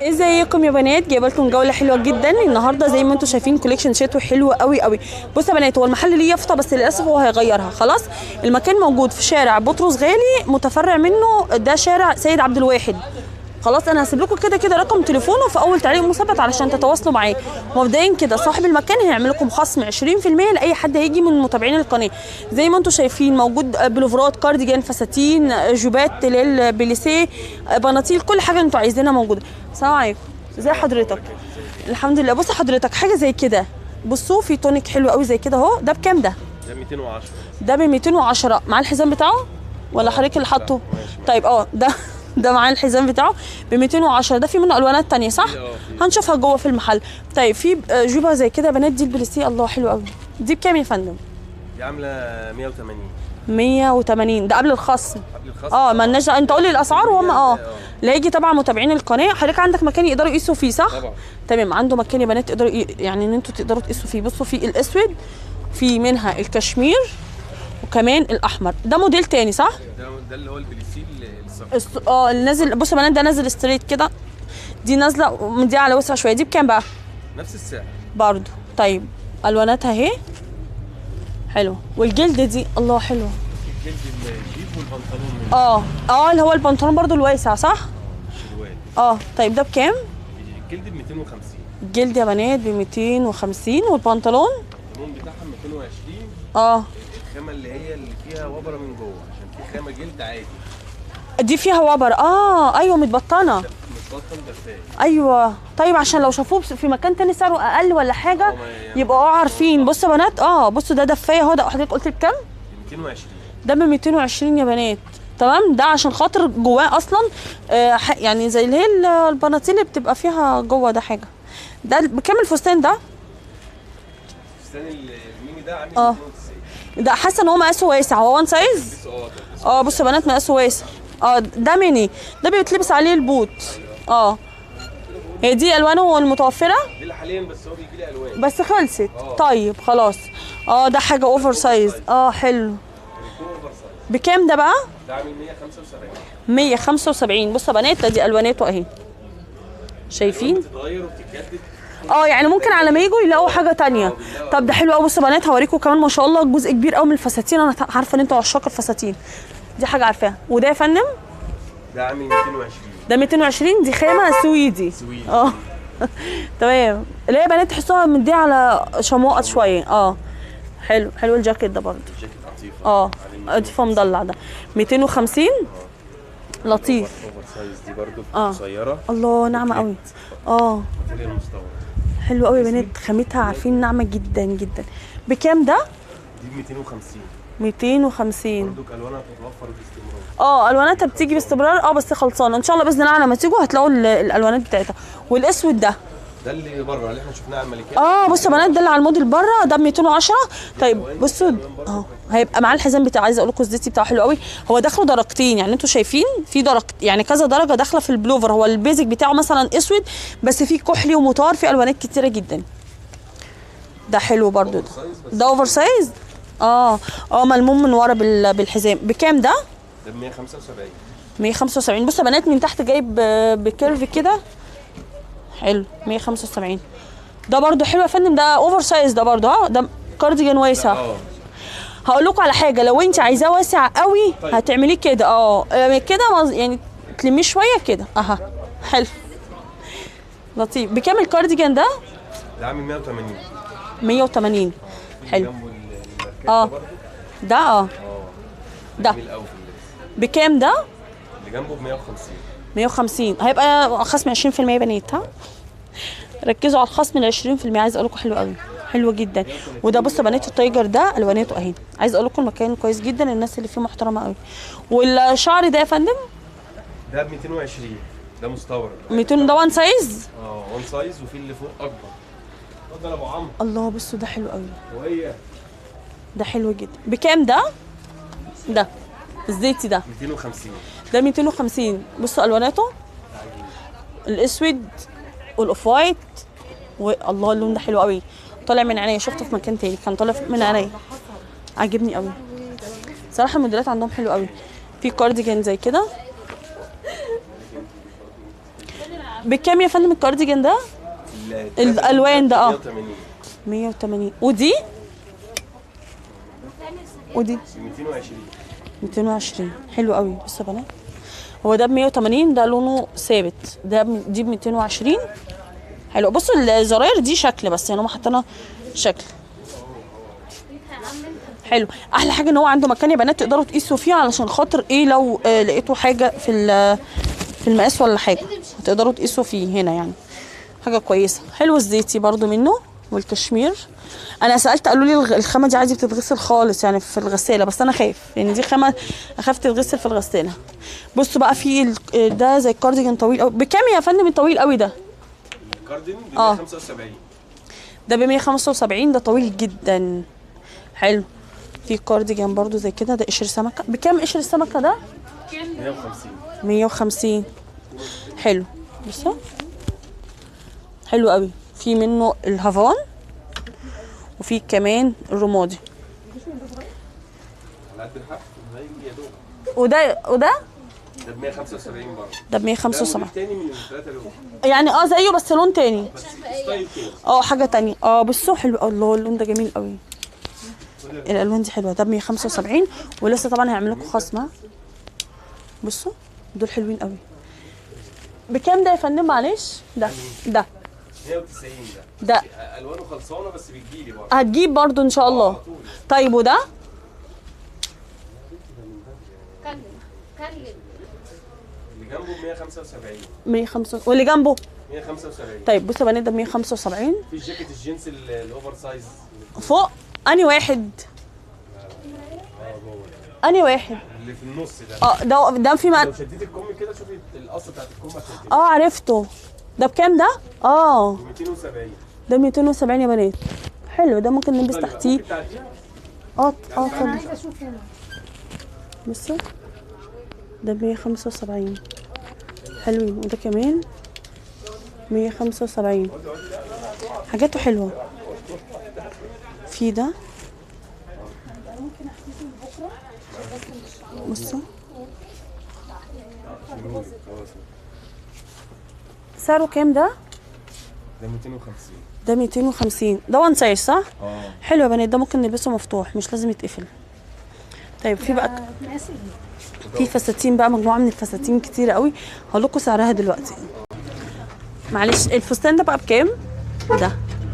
ازيكم يا بنات؟ جايبه لكم جوله حلوه جدا النهارده. زي ما انتم شايفين كوليكشن شتوي حلو قوي قوي. بصوا يا بنات، هو المحل ليه يافطه بس للاسف هو هيغيرها خلاص. المكان موجود في شارع بطرس غالي، متفرع منه ده شارع سيد عبد الواحد. خلاص انا هسيب لكم كده كده رقم تليفونه في اول تعليق مثبت علشان تتواصلوا معاه. مبدئيا كده صاحب المكان هيعمل لكم خصم 20% لاي حد هيجي من متابعين القناه. زي ما انتم شايفين موجود بلوفرات، كارديجان، فساتين، جوبات، تلال، بليسيه، بناطيل، كل حاجه انتوا عايزينها موجوده. السلام عليكم، ازي حضرتك؟ الحمد لله. بص حضرتك، حاجه زي كده، بصوا في تونيك حلو قوي زي كده اهو. ده بكام ده؟ ده 210. ده ب 210 مع الحزام بتاعه ولا حضرتك اللي حاطه؟ طيب ده معاه الحزام بتاعه ب 210. ده في منه الوانات تانية صح؟ هنشوفها جوه في المحل. طيب في جوبه زي كده يا بنات، دي البليسيه، الله حلو قوي. دي بكام يا فندم؟ دي عامله 180. 180 ده قبل الخصم. قبل الخصم. مالناش، انت قول لي الاسعار وهم لا يجي طبعا متابعين القناه. حضرتك عندك مكان يقدروا يقيسوا فيه صح؟ طبعا. تمام، عنده مكان يا بنات تقدروا يعني ان انتوا تقدروا تقيسوا فيه. بصوا في الاسود، في منها الكشمير، وكمان الاحمر. ده موديل تاني صح؟ ده اللي هو البليسيل اللي نازل. بصوا يا بنات، ده نازل ستريت كده، دي نازله دي على وسع شويه. دي بكام بقى؟ نفس السعر برضو. طيب الواناتها اهي حلوه. والجلد دي الله حلوه. الجلد الجيب والبنطلون اللي هو البنطلون برضو الواسع صح؟ الشروال. طيب ده بكام؟ الجلد ب 250. الجلد يا بنات ب 250. والبنطلون؟ البنطلون بتاعها 220. الخامه اللي فيها وبره من جوه، عشان في خامه جلد عادي. دي فيها وبر. ايوه متبطنه. متبطن دفايه. ايوه. طيب عشان لو شافوه في مكان تاني سعره اقل ولا حاجه يبقوا عارفين. بصوا يا بنات، بصوا ده دفايه اهو. ده حضرتك قلت بكام؟ 220. ده ب 220 يا بنات. تمام. ده عشان خاطر جواه اصلا يعني زي اللي هي البناطيل اللي بتبقى فيها جوه ده حاجه. ده بكام الفستان ده؟ الفستان الميني ده عامل 92. ده حاسه ان هو مقاسه واسع. هو وان سايز؟ بصوا يا بنات مقاسه واسع. ده ميني، ده بيتلبس عليه البوت. هي دي الوانه المتوفره؟ دي اللي حاليا، بس هو بيجي لي الوان بس خلصت. طيب خلاص. ده حاجه اوفر سايز. حلو. بكام ده بقى؟ ده عامل 175. 175. بصوا يا بنات، دي الواناته اهي، شايفين؟ بتتغير وبتتجدد. يعني ممكن على ما يجوا يلاقوا حاجه تانية. طب ده حلو قوي. بصوا يا بنات، هوريكم كمان ما شاء الله جزء كبير قوي من الفساتين. انا عارفه ان انتوا عشاق الفساتين، دي حاجه عارفاها. وده يا فندم؟ ده عامل 220. ده 220. دي خامه سويدي. تمام. اللي هي بنات تحسوها مديه على شموقه شويه. حلو الجاكيت ده برضه. الجاكيت قطيفه. قطيفه مضلع. ده 250. لطيف. اوفر سايز دي برضه قصيره. الله ناعمه قوي. ماتيريال مستورد. حلو قوي يا بنات، خامتها عارفين ناعمه جدا جدا. بكام ده؟ دي ب 250. 250. برضه الوانها بتتوفر باستمرار. الواناتها بتيجي باستمرار. بس خلصانه ان شاء الله باذن الله. على ما تيجوا هتلاقوا الالوانات بتاعتها. والاسود ده اللي بره اللي احنا شفناه على الملكات. بصوا يا بنات، ده اللي على الموديل بره ده ب 210. طيب بصوا هيبقى معاه الحزام بتاعه. عايزه اقول لكم الزيتي بتاعه حلو قوي. هو داخله درجتين، يعني انتوا شايفين في درجه، يعني كذا درجه داخله في البلوفر. هو البيزك بتاعه مثلا اسود، بس فيه كحلي ومطار، فيه الوانات كتيره جدا. ده حلو برضو. ده اوفر سايز. ملموم من ورا بالحزام. بكام ده؟ ده ب 175. 175. بصوا يا بنات، من تحت جايب بكيرف كده حلو. 175. ده برضو حلو يا فندم. ده اوفر سايز ده برضو. ده كارديجان واسع. هقول لكم على حاجه، لو انت عايزاه واسع قوي هتعمليه كده. كده يعني تلميه شويه كده. حلو لطيف. بكام الكارديجان ده؟ ده عامل 180. 180. حلو. ده بكام ده؟ اللي جنبه ب 150. 150. هيبقى خصم 20% بنات. ركزوا على الخصم ال 20%. عايز اقول لكم حلو قوي، حلو جدا. وده بصوا بنات التايجر ده الواناته اهي. عايز اقول لكم المكان كويس جدا، الناس اللي فيه محترمه قوي. والشعر ده يا فندم؟ ده ب 220. ده مستورد. 200. ده وان سايز؟ وان سايز، وفي اللي فوق اكبر. اتفضل يا ابو عمرو. الله بصوا ده حلو قوي. وهي ده حلو جدا. بكام ده؟ ده الزيتي ده 250. ده 250. بصوا الواناته، الاسود والاوف وايت. والله اللون ده حلو قوي، طالع من عينيا. شفته في مكان تاني كان طالع من عينيا، عاجبني قوي صراحه. الموديلات عندهم حلو قوي. في كارديجان زي كده بكام يا فندم الكارديجان ده؟ الالوان ده 180. 180. ودي 220. 220. حلو قوي. بصوا يا بنات، هو ده ب 180، ده لونه ثابت، دي ب 220. حلو. بصوا الزراير دي شكل بس، يعني هم حاطينها شكل حلو. احلى حاجه ان هو عنده مكان يا بنات تقدروا تقيسوا فيه، علشان خاطر ايه لو لقيتوا حاجه في المقاس ولا حاجه تقدروا تقيسوا فيه هنا، يعني حاجه كويسه. حلو. الزيتي برضو منه والكشمير. انا سالت قالوا لي الخامه دي عادي بتتغسل خالص يعني في الغساله، بس انا خايف لان دي خامه اخاف تتغسل في الغساله. بصوا بقى في ده زي الكارديجان طويل قوي. بكام يا فندم الطويل قوي ده؟ الكارديجان ب 175. ده ب 175، ده طويل جدا. حلو. في كارديجان برضو زي كده، ده قشر سمكه. بكام قشر السمكه ده؟ 150. 150. حلو. بصوا حلو قوي. في منه الهافان وفي كمان الرمادي. على قد الحق يا دوب. وده ده ب 175 برضه. ده ب 175. ده تاني من الثلاثه دول. يعني زيه بس لون تاني. بس ستايل تاني. حاجه تانية. بصوا حلو. الله، اللون ده جميل قوي. الالوان دي حلوه. ده ب 175، ولسه طبعا هيعمل لكم خصم. بصوا دول حلوين قوي. بكام ده يا فندم معلش؟ ده 190. ده الوانه خلصانه بس بتجيلي برضه. هتجيب برضه ان شاء الله. طيب وده؟ اللي جنبه 175. 105. واللي جنبه 175. طيب بصوا يا بنات، ده 175. في جاكيت الجينز الاوفر سايز فوق. انهي واحد؟ انهي واحد؟ اللي في النص ده. ده في لو شديت الكم كده شوفي القصه بتاعت الكم هتشدي. عرفته. ده بكام ده؟ 270. ده 270 يا بنات. حلو. ده ممكن نلبس تحتيه. اتفضل. عايزه اشوف هنا. بصوا ده 175. حلوين. وده كمان 175. حاجاته حلوه. في ده بصوا سعره كام ده؟ ده 250. ده 250. ده وان سايز صح؟ حلو يا بنات. ده ممكن نلبسه مفتوح، مش لازم يتقفل. طيب في بقى في فساتين بقى، مجموعه من الفساتين كتير قوي. هقول لكم سعرها دلوقتي. معلش الفستان ده بقى بكام؟ ده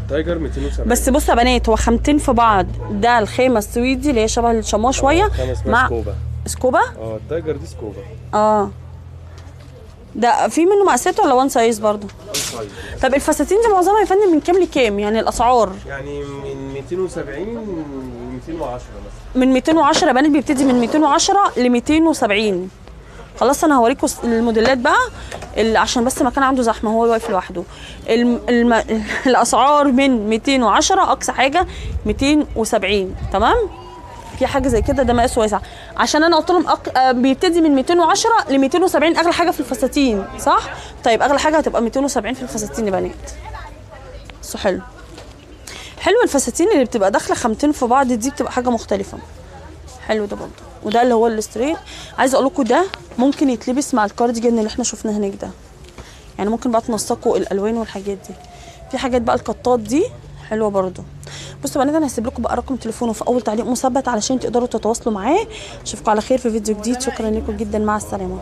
تايجر 270. بس بصوا يا بنات، هو خامتين في بعض. ده الخامه السويدي اللي هي شبه الشماه شويه مع سكوبا. سكوبا. التايجر دي سكوبا. ده في منه مقاسات ولا وان سايز برضه؟ طب الفساتين دي معظمها يا فندم من كام لكام يعني الاسعار؟ يعني من 270 ل 210 مثلا. من 210 يا بنات، بيبتدي من 210 ل 270. خلاص انا هوريكم الموديلات بقى عشان بس المكان عنده زحمه، هو واقف لوحده. الاسعار من 210 اقصى حاجه 270. تمام. في حاجه زي كده، ده مقاس واسع، عشان انا قلت لهم بيبتدي من 210 ل 270 اغلى حاجه في الفساتين صح؟ طيب اغلى حاجه هتبقى 270 في الفساتين يا بنات. بصوا حلو الفساتين اللي بتبقى داخله خامتين في بعض دي، بتبقى حاجه مختلفه. حلو ده برضه. وده اللي هو الستريت. عايزه اقول لكم ده ممكن يتلبس مع الكارديجان اللي احنا شفناه هناك ده، يعني ممكن بقى تنسقوا الالوان والحاجات دي. في حاجات بقى القطات دي حلوه برضه. بصوا يا بنات، انا هسيب لكم بقى رقم تليفونه في اول تعليق مثبت علشان تقدروا تتواصلوا معاه. اشوفكم على خير في فيديو جديد. شكرا لكم جدا، مع السلامه.